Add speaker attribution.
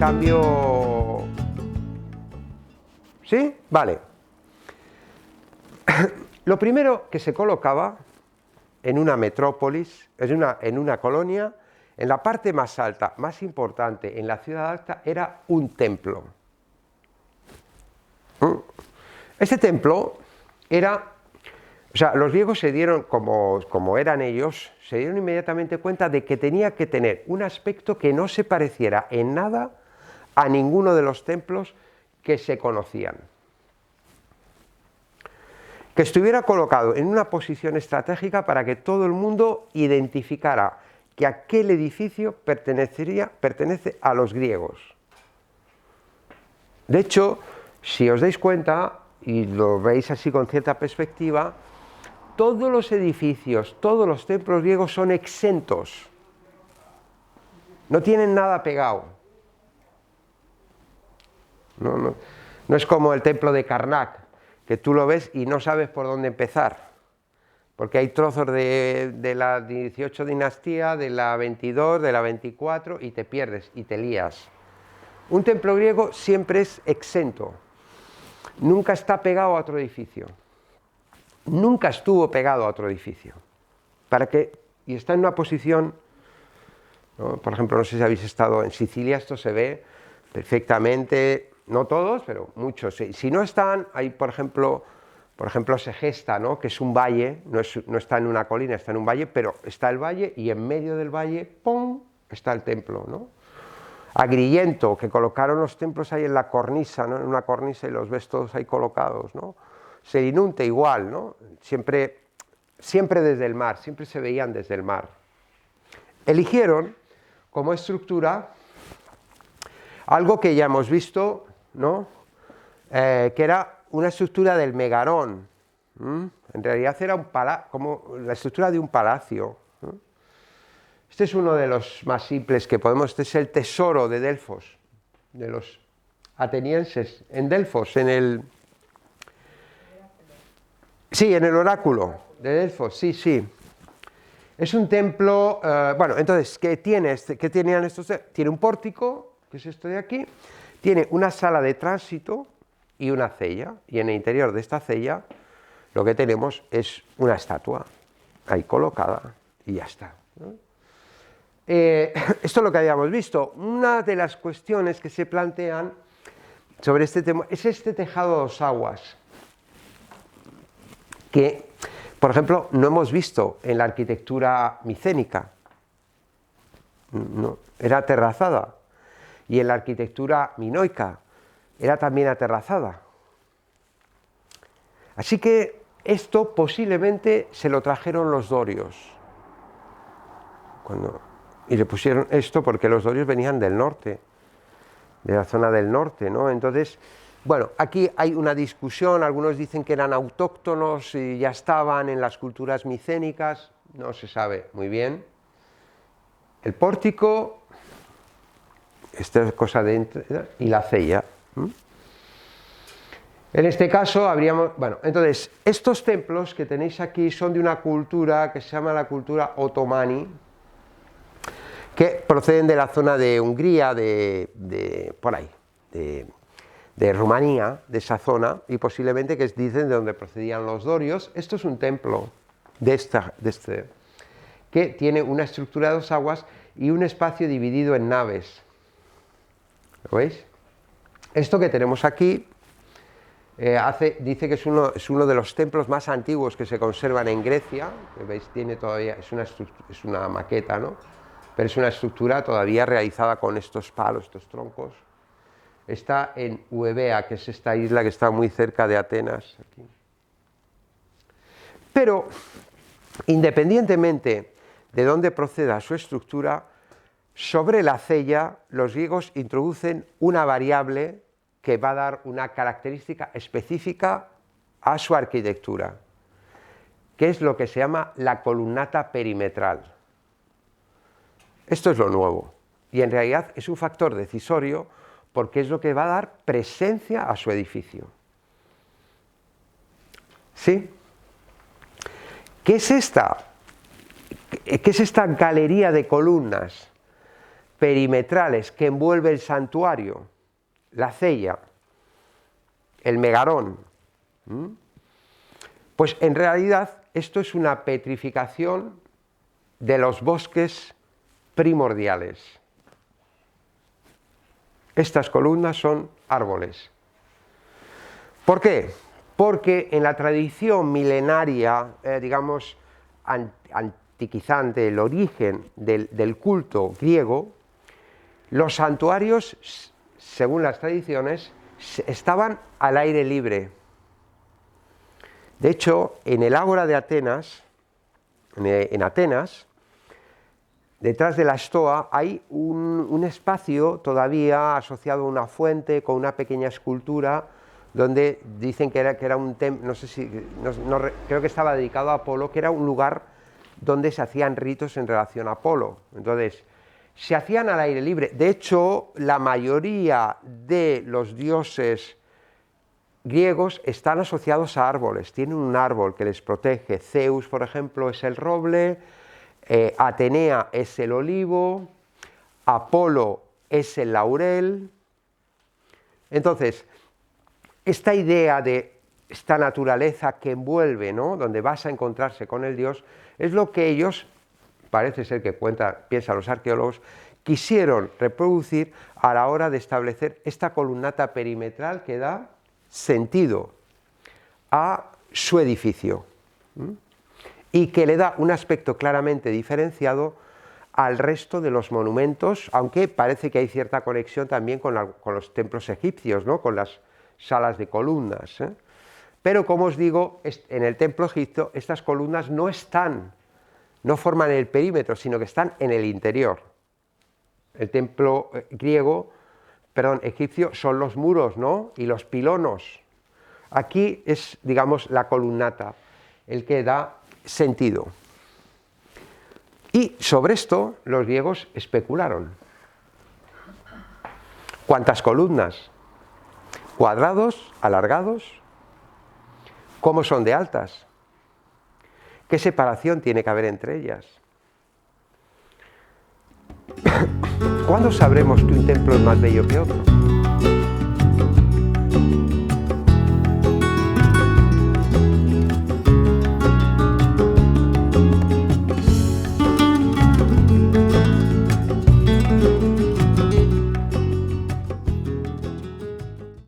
Speaker 1: cambio... ¿Sí? Vale. Lo primero que se colocaba en una metrópolis, en una colonia, en la parte más alta, más importante, en la ciudad alta, era un templo. Este templo era... O sea, los griegos se dieron, como eran ellos, se dieron inmediatamente cuenta de que tenía que tener un aspecto que no se pareciera en nada a ninguno de los templos que se conocían. Que estuviera colocado en una posición estratégica para que todo el mundo identificara que aquel edificio pertenece a los griegos. De hecho, si os dais cuenta, y lo veis así con cierta perspectiva, todos los edificios, todos los templos griegos son exentos, no tienen nada pegado. No es como el templo de Karnak, que tú lo ves y no sabes por dónde empezar, porque hay trozos de la 18 dinastía, de la 22, de la 24, y te pierdes y te lías. Un templo griego siempre es exento, nunca está pegado a otro edificio. Nunca estuvo pegado a otro edificio. Y está en una posición, ¿no? Por ejemplo, no sé si habéis estado en Sicilia, esto se ve perfectamente, no todos, pero muchos. Si no están, hay por ejemplo Segesta, ¿no? Que es un valle, no está en una colina, está en un valle, pero está el valle y en medio del valle, ¡pum!, está el templo, ¿no? Agrigento, que colocaron los templos ahí en la cornisa, ¿no? En una cornisa y los ves todos ahí colocados, ¿no? Selinunte igual, ¿no? Siempre desde el mar, siempre se veían desde el mar. Eligieron como estructura algo que ya hemos visto, ¿no? Que era una estructura del megarón. En realidad era como la estructura de un palacio, ¿no? Este es uno de los más simples que podemos, este es el tesoro de Delfos, de los atenienses, en Delfos, Sí, en el oráculo de Delfos, sí. Es un templo, bueno, entonces, ¿qué tenían estos? Tiene un pórtico, que es esto de aquí, tiene una sala de tránsito y una cella, y en el interior de esta cella lo que tenemos es una estatua ahí colocada, y ya está, ¿no? Esto es lo que habíamos visto. Una de las cuestiones que se plantean sobre este tema es este tejado a dos aguas, que, por ejemplo, no hemos visto en la arquitectura micénica, no, era aterrazada, y en la arquitectura minoica era también aterrazada. Así que esto posiblemente se lo trajeron los dorios, y le pusieron esto porque los dorios venían del norte, de la zona del norte, ¿no? Entonces, bueno, aquí hay una discusión, algunos dicen que eran autóctonos y ya estaban en las culturas micénicas, no se sabe muy bien. El pórtico, esta es cosa de... y la cella. En este caso bueno, entonces, estos templos que tenéis aquí son de una cultura que se llama la cultura otomani, que proceden de la zona de Hungría, por ahí, de Rumanía, de esa zona, y posiblemente que dicen de donde procedían los dorios. Esto es un templo que tiene una estructura de dos aguas y un espacio dividido en naves. ¿Lo veis? Esto que tenemos aquí dice que es uno de los templos más antiguos que se conservan en Grecia. ¿Veis? Tiene todavía, es una maqueta, ¿no? Pero es una estructura todavía realizada con estos palos, estos troncos. Está en Eubea, que es esta isla que está muy cerca de Atenas. Aquí. Pero, independientemente de dónde proceda su estructura, sobre la cella los griegos introducen una variable que va a dar una característica específica a su arquitectura, que es lo que se llama la columnata perimetral. Esto es lo nuevo, y en realidad es un factor decisorio porque es lo que va a dar presencia a su edificio. ¿Sí? ¿Qué es esta? ¿Qué es esta galería de columnas? perimetrales que envuelve el santuario, la cella, el megarón, pues en realidad esto es una petrificación de los bosques primordiales. Estas columnas son árboles. ¿Por qué? Porque en la tradición milenaria, digamos, antiquizante, el origen del culto griego, los santuarios, según las tradiciones, estaban al aire libre. De hecho, en el Ágora de Atenas, en Atenas, detrás de la Stoa, hay un espacio todavía asociado a una fuente con una pequeña escultura donde dicen que era un templo, no sé si, creo que estaba dedicado a Apolo, que era un lugar donde se hacían ritos en relación a Apolo. Entonces, se hacían al aire libre. De hecho, la mayoría de los dioses griegos están asociados a árboles, tienen un árbol que les protege. Zeus, por ejemplo, es el roble, Atenea es el olivo, Apolo es el laurel. Entonces, esta idea de esta naturaleza que envuelve, ¿no?, donde vas a encontrarse con el Dios, es lo que ellos, parece ser que piensan los arqueólogos, quisieron reproducir a la hora de establecer esta columnata perimetral que da sentido a su edificio y que le da un aspecto claramente diferenciado al resto de los monumentos, aunque parece que hay cierta conexión también con los templos egipcios, ¿no?, con las salas de columnas, ¿eh? Pero como os digo, en el templo egipcio estas columnas no forman el perímetro, sino que están en el interior. El templo egipcio son los muros, ¿no?, y los pilonos. Aquí es, digamos, la columnata, el que da sentido. Y sobre esto los griegos especularon. ¿Cuántas columnas? ¿Cuadrados? ¿Alargados? ¿Cómo son de altas? ¿Qué separación tiene que haber entre ellas? ¿Cuándo sabremos que un templo es más bello que otro?